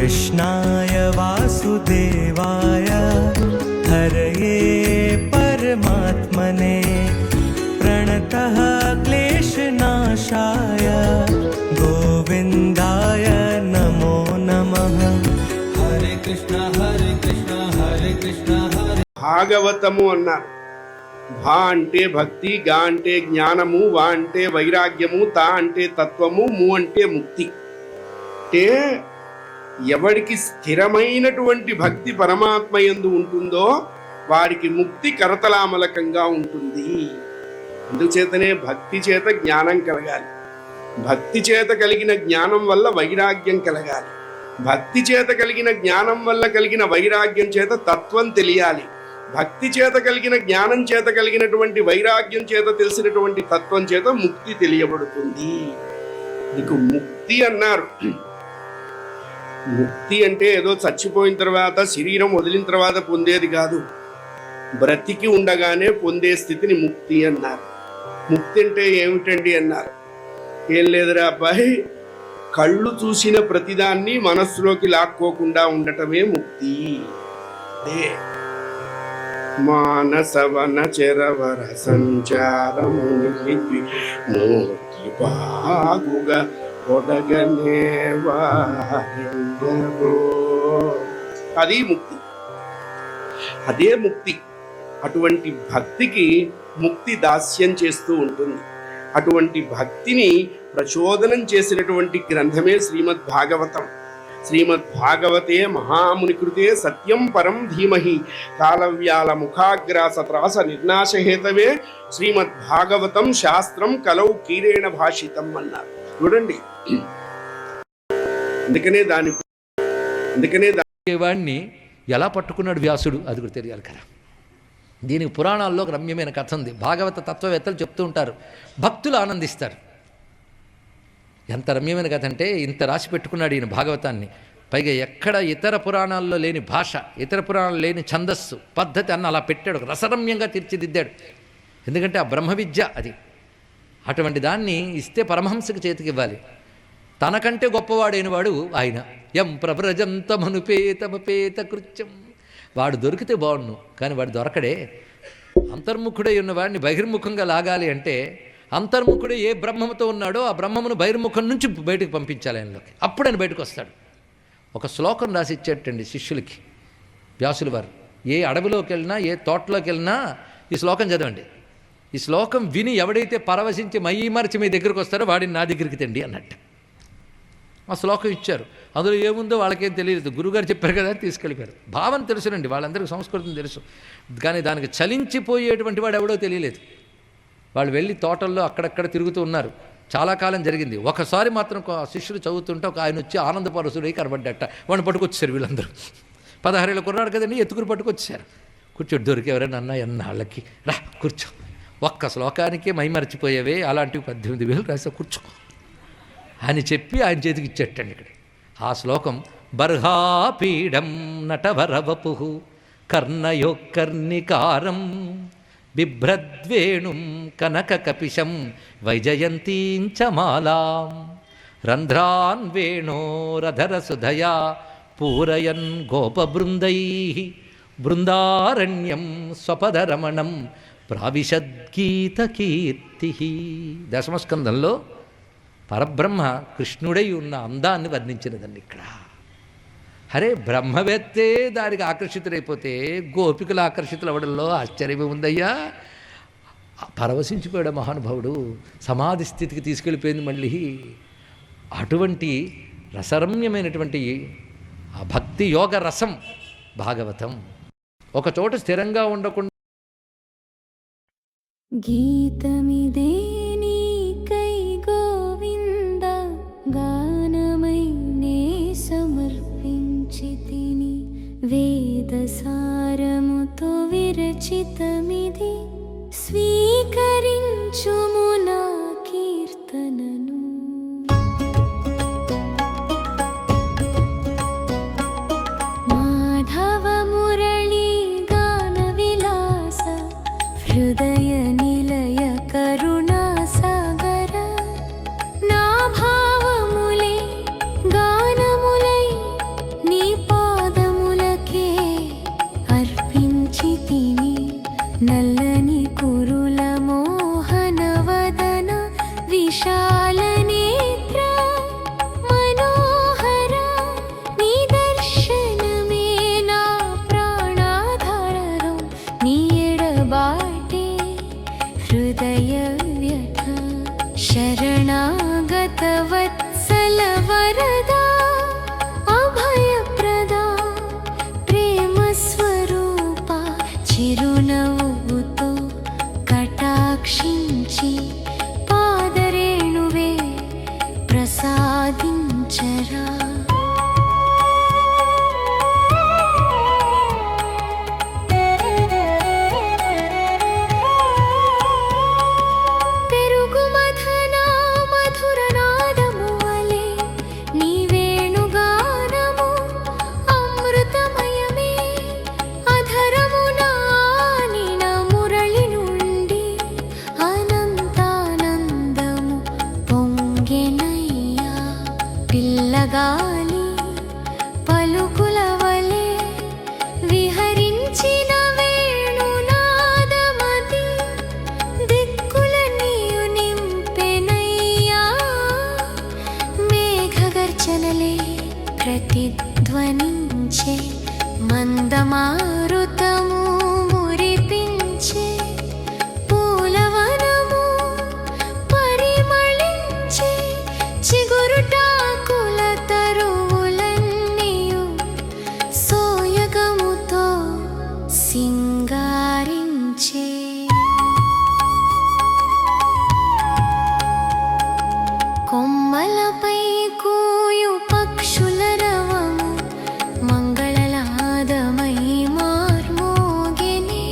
कृष्णाय वासुदेवाय हरये परमात्मने प्रणतः क्लेशनाशाय गोविन्दाय नमो नमः। हरे कृष्ण हरे कृष्ण हरे कृष्ण हरे। భాగవతము అన్నారు. భా అంటే భక్తి, గా అంటే జ్ఞానము, వా అంటే వైరాగ్యము, తా అంటే తత్వము, ము అంటే ముక్తి. అంటే ఎవడికి స్థిరమైనటువంటి భక్తి పరమాత్మ యందు ఉంటుందో వాడికి ముక్తి కరతలామలకంగా ఉంటుంది. అందుచేతనే భక్తి చేత జ్ఞానం కలగాలి, భక్తి చేత కలిగిన జ్ఞానం వల్ల వైరాగ్యం కలగాలి, భక్తి చేత కలిగిన జ్ఞానం వల్ల కలిగిన వైరాగ్యం చేత తత్వం తెలియాలి, భక్తి చేత కలిగిన జ్ఞానం చేత కలిగినటువంటి వైరాగ్యం చేత తెలిసినటువంటి తత్వం చేత ముక్తి తెలియబడుతుంది. నీకు ముక్తి అన్నారు. ముక్తి అంటే ఏదో చచ్చిపోయిన తర్వాత శరీరం వదిలిన తర్వాత పొందేది కాదు, బ్రతికి ఉండగానే పొందే స్థితిని ముక్తి అన్నారు. ముక్తి అంటే ఏమిటండి అన్నారు. ఏం లేదురా అబ్బాయి, కళ్ళు చూసిన ప్రతిదాన్ని మనస్సులోకి లాక్కోకుండా ఉండటమే ముక్తి. అదే మానసవన చెరవర సంచారము మూర్తి బాగుగా అది ముక్తి, అదే ముక్తి. అటువంటి భక్తికి ముక్తి దాస్యం చేస్తూ ఉంటుంది. అటువంటి భక్తిని ప్రచోదనం చేసినటువంటి గ్రంథమే శ్రీమద్ భాగవతం. శ్రీమద్ భాగవతే మహామునికృతే సత్యం పరం ధీమహి కాలవ్యాల ముఖాగ్రాస త్రాస నిర్నాశహేతవే శ్రీమద్ భాగవతం శాస్త్రం కలౌ కీరేణ భాషితం అన్నారు. చూడండి, అందుకనే వాడిని ఎలా పట్టుకున్నాడు వ్యాసుడు అది కూడా తెలియాలి కదా. దీనికి పురాణాల్లో ఒక రమ్యమైన కథ ఉంది. భాగవత తత్వవేత్తలు చెప్తూ ఉంటారు, భక్తులు ఆనందిస్తారు. ఎంత రమ్యమైన కథ అంటే ఇంత రాసి పెట్టుకున్నాడు ఈయన భాగవతాన్ని. పైగా ఎక్కడ ఇతర పురాణాల్లో లేని భాష, ఇతర పురాణాల్లో లేని ఛందస్సు పద్ధతి అన్న అలా పెట్టాడు, రసరమ్యంగా తీర్చిదిద్దాడు. ఎందుకంటే ఆ బ్రహ్మ విద్య అది. అటువంటి దాన్ని ఇస్తే పరమహంసకి చేతికి ఇవ్వాలి. తనకంటే గొప్పవాడైన వాడు ఆయన. యం ప్రవ్రజంతమనుపేతమపేత కృత్యం. వాడు దొరికితే బాగుండు, కానీ వాడు దొరకడే. అంతర్ముఖుడై ఉన్నవాడిని బహిర్ముఖంగా లాగాలి అంటే అంతర్ముఖుడు ఏ బ్రహ్మముతో ఉన్నాడో ఆ బ్రహ్మమును బహిర్ముఖం నుంచి బయటకు పంపించాలి ఆయనలోకి. అప్పుడు ఆయన బయటకు వస్తాడు. ఒక శ్లోకం రాసి ఇచ్చేటండి శిష్యులకి వ్యాసుల వారు. ఏ అడవిలోకి వెళ్ళినా, ఏ తోటలోకి వెళ్ళినా ఈ శ్లోకం చదవండి. ఈ శ్లోకం విని ఎవడైతే పరవశించి మరచి మీ దగ్గరికి వస్తారో వాడిని నా దగ్గరికి తెండి అన్నట్టు ఆ శ్లోకం ఇచ్చారు. అందులో ఏముందో వాళ్ళకేం తెలియదు, గురుగారు చెప్పారు కదా అని తీసుకెళ్ళిపోయారు. భావం తెలుసునండి, వాళ్ళందరికీ సంస్కృతం తెలుసు, కానీ దానికి చలించిపోయేటువంటి వాడు ఎవడో తెలియలేదు. వాళ్ళు వెళ్ళి తోటల్లో అక్కడక్కడ తిరుగుతూ ఉన్నారు. చాలా కాలం జరిగింది. ఒకసారి మాత్రం శిష్యులు చదువుతుంటే ఒక ఆయన వచ్చి ఆనందపరసుడై కనబడ్డట. వాడిని పట్టుకొచ్చారు వీళ్ళందరూ. 16 ఏళ్ళ కుర్రాడు కదండి, ఎత్తుకుని పట్టుకొచ్చారు. కూర్చోడు దొరికేవరైనా అన్న ఎన్నాళ్ళకి రా కూర్చో, ఒక్క శ్లోకానికే మైమరిచిపోయేవే, అలాంటివి 18,000 రాసా కూర్చో అని చెప్పి ఆయన చేతికి ఇచ్చేటండి. ఇక్కడ ఆ శ్లోకం బర్హాపీడం నటవరవపు కర్ణయోకర్ణికారం బిభ్రద్వేణుం కనక కపిశం వైజయంతీంచ మాలాం రంధ్రాన్ వేణోరధరసుధయా పూరయన్ గోపబృందై బృందారణ్యం స్వపదరమణం ప్రావిశద్గీతకీర్తి. దశమస్కందంలో పరబ్రహ్మ కృష్ణుడై ఉన్న అందాన్ని వర్ణించినదండి ఇక్కడ. అరే బ్రహ్మవేత్తే దానికి ఆకర్షితులైపోతే గోపికలు ఆకర్షితులు అవ్వడంలో ఆశ్చర్యమే ఉందయ్యా. పరవశించిపోయాడు మహానుభావుడు, సమాధి స్థితికి తీసుకెళ్ళిపోయింది మళ్ళీ. అటువంటి రసరమ్యమైనటువంటి ఆ భక్తి యోగ రసం భాగవతం. ఒక చోట స్థిరంగా ఉండకుండా గీతమిదే నీకై గోవింద గానమై నే సమర్పించితిని వేదసారముతో విరచితమిది స్వీకరించుము నా కీర్తనను. మాధవ మురళీ గాన విలాస హృదయ నిలయ కరుణా విశాల నేత్ర మనోహర నీ దర్శనమే నా ప్రాణాధారం నీ ఎడబాటే హృదయ వ్యథ శరణాగత వత్సల వరదా అభయప్రదా ప్రేమ స్వరూప చిరునవ్వుతో కటాక్షించి పాదరేణువే ప్రసాదించరా పెరుగు మథనా మధుర నాదము వలె నీ వేణుగానము అమృతమయమే అధరమున నిన మురళి నుండి అనంతానందము పొంగెనయ్యా పిల్లగాలి పలుకుల వలె విహరించిన వేణునాదమది దిక్కుల నీయు నింపెనయ్యా మేఘగర్జనలే ప్రతిధ్వనించే మందమారుతము మురిపించే పూలవనము పరిమళించే చిగురుటాకుల తరువులన్నీయు సోయగముతో సింగారించే కొమ్మలపై కూయు పక్షుల రవము మంగళనాదమై మార్మోగెనే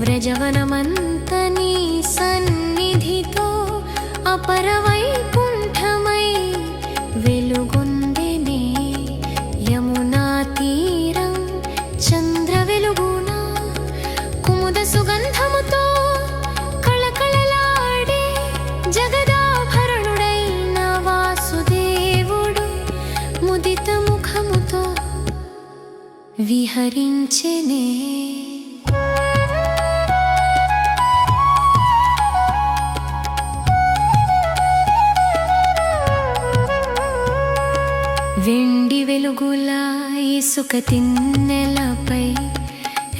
వ్రజవనమంత నీ సన్నిధితో అపరవైకుంఠమై వెలుగొందెనే యమునా తీరం చంద్ర వెలుగున కుముద సుగంధముతో కళకళలాడే జగదాభరణుడైన వాసుదేవుడు ముదిత ముఖముతో విహరించెనే వెండి వెలుగుల ఇసుక తిన్నెలపై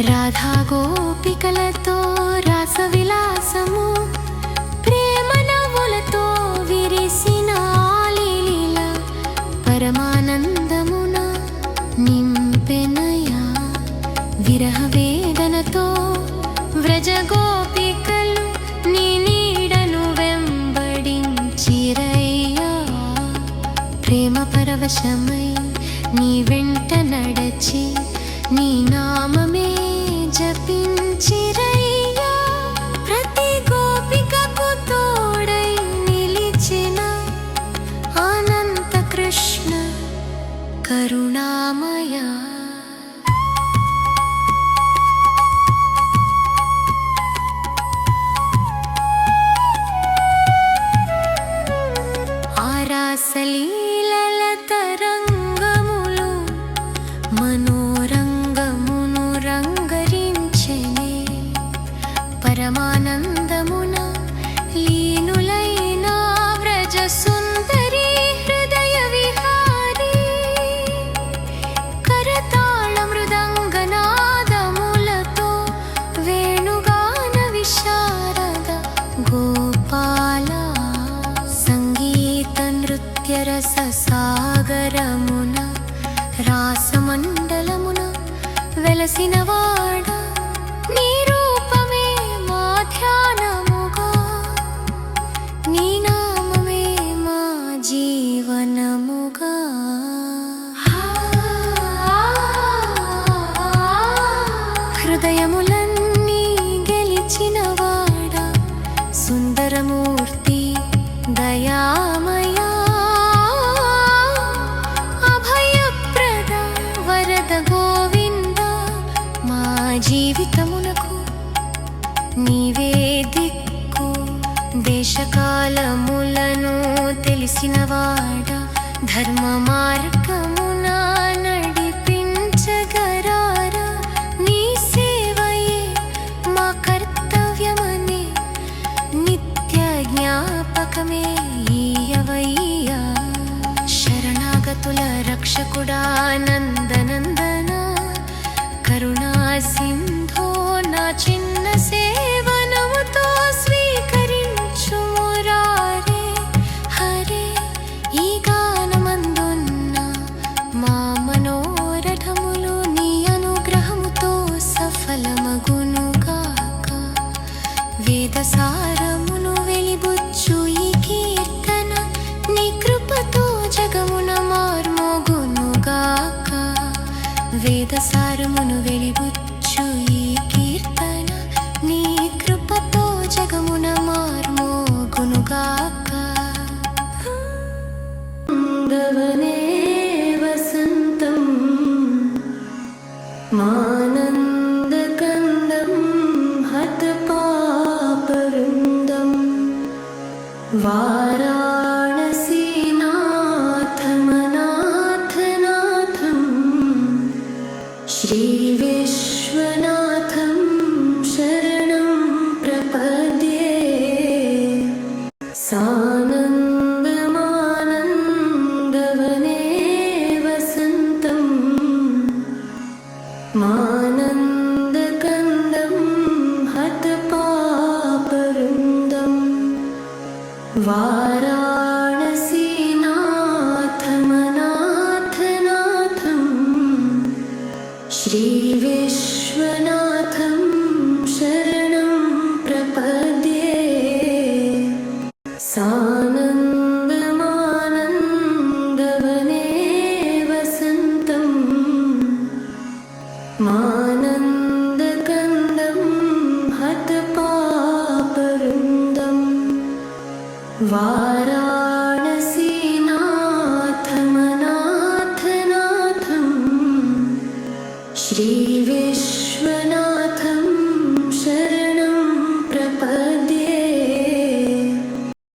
రాధా గోపికలతో రాస విలాసము ప్రేమ నవ్వులతో విరిసిన లీల పరమానందమున నింపెనయా విరహ వేదనతో వ్రజ గోపికలు నీ నీడను వెంబడించిరయ్యా ప్రేమ పరవశమై నీ వెంట నడచి నీ నామమే జపించిరయ్యా ప్రతి గోపికకు తోడై నిలిచిన అనంత కృష్ణ కరుణామయ ఆరాసలీలల తరంగములు మనోరంగమును రంగరించెనే పరమానందమున లీనులైన వ్రజ సుందరి హృదయ విహారీ కరతాళ మృదంగనాదములతో వేణుగాన విశారద గోపాల సంగీత నృత్య రస సాగరమున రాసమండలమున వెలసినవాడ నీ రూపమే మా ధ్యానముగా నీ నామమే మా జీవనముగా హృదయములన్నీ గెలిచినవాడ సుందరమూర్తి దయామయా అభయప్రద వరద గోవింద మా జీవితమునకు నీవే దిక్కు దేశకాలములను తెలిసినవాడ ధర్మ మార్గమున నడిపించగరారా నీ సేవయే మా కర్తవ్యమని నిత్య జ్ఞాపక మార్గమే ఈయవయ్యా శరణాగతుల రక్షకుడా నందనందన కరుణా సింధో నా చిన్న సేవనముతో స్వీకరించు మురారే హరే ఈ గానమందున్న మా మనోరథములు నీ అనుగ్రహముతో సఫలమగునుగాక వేదసారమును వెలిబుచ్చు ఈ కీర్తన నీ కృపతో జగమున మార్మోగునుగాక వేదసారమును వెలిబుచ్చు ఈ కీర్తన నీ కృపతో జగమున మార్మోగునుగాక గవనే వసంతం మానందకందం హతపాపరుందం వారాణసీనాథమనాథనాథం శ్రీవిశ్వనాథం శరణం ప్రపద్యే సానందమానందవనే వసంతం మానందకందం హతపాపరుందం వారాణసీనాథమనాథనాథం శ్రీవిశ్వనాథం శరణం ప్రపద్యే సానందమానందవనే వసంతం మానందకందం హతపాపరుందం వారాణసీనాథమనాథనాథం శ్రీవిశ్వనాథం